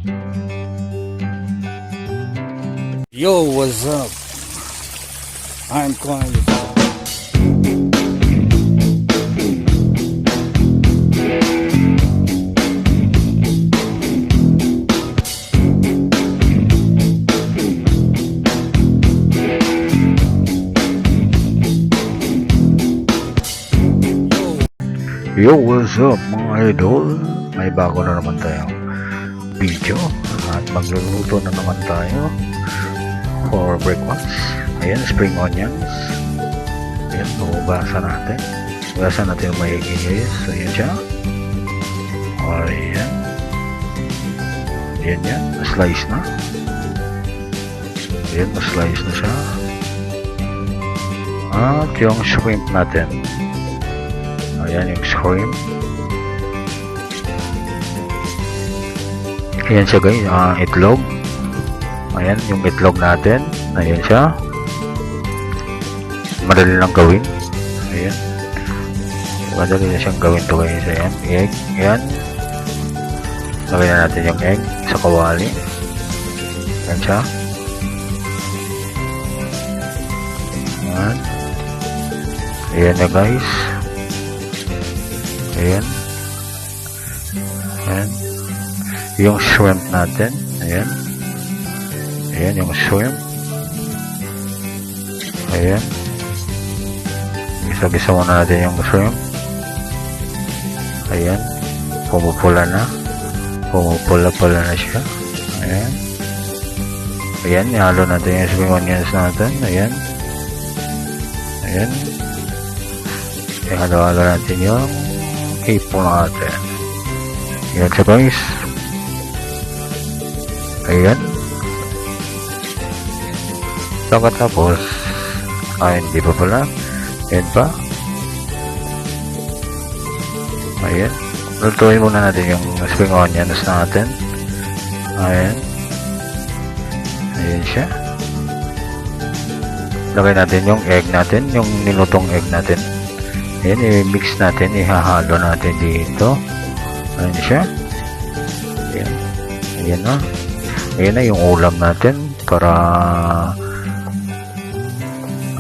Yo, what's up? I'm calling you. Yo, what's up mga idol? May bago na naman tayong video at magluluto na naman tayo for breakfast. Ayan, spring onions. Ayan, hugasan natin. Hugasan natin yung maigi guys. So, ayan siya. Ayan. Ayan yan. Na-slice na. Ayan, na-slice na siya. At yung shrimp natin. Ayan yung shrimp. Ayan siya guys, itlog. Ayan yung itlog natin. Ayan siya. Madali lang gawin. Ayan. Madali na siyang gawin to guys. Ayan, egg. Ayan. Lagyan na natin yung egg sa kawali. Ayan siya. Ayan. Ayan na guys. Ayan. Ayan. Yung shrimp natin. Ayan. Ayan yung shrimp. Ayan. Gisa-gisa muna natin yung shrimp. Ayan. Pumupula na. Pumupula-pula na siya. Ayan. Ayan. Ihalo natin yung spring onions natin. Ayan. Ayan. Ihalo-halo natin yung hipon natin. Ayan siya guys. Ayan. Pagkatapos hindi pa pala. Ayan pa. Ayan. Lutuin muna natin yung spring onions natin. Ayan. Ayan siya. Lagay natin yung egg natin. Yung nilutong egg natin. Ayan, i-mix natin, ihahalo natin dito. Ayan siya. Ayan. Ayan na. Ayan na yung ulam natin. Para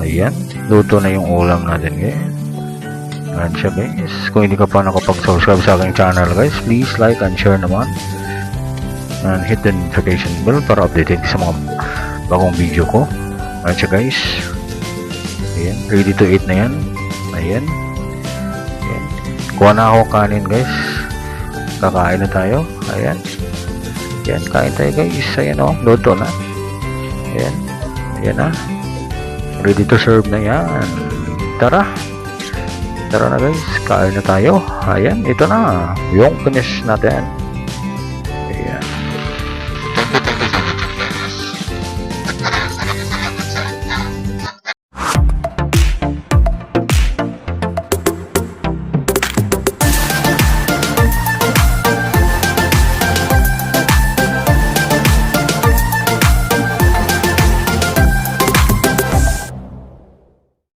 ayan, luto na yung ulam natin guys. Ayan siya guys. Kung hindi ka pa nakapag-subscribe sa aking channel guys, please like and share naman. And hit the notification bell para updated sa mga bagong video ko. Ayan siya guys. Ayan, ready to eat na yan. Ayan. Kuha na ako kanin guys. Kakain na tayo. Ayan. Ayan, kain tayo guys. Ayan o, luto na. Ayan. Ayan na. Ready to serve na yan. Tara. Tara na guys. Kain na tayo. Ayan, ito na. Yung finish natin.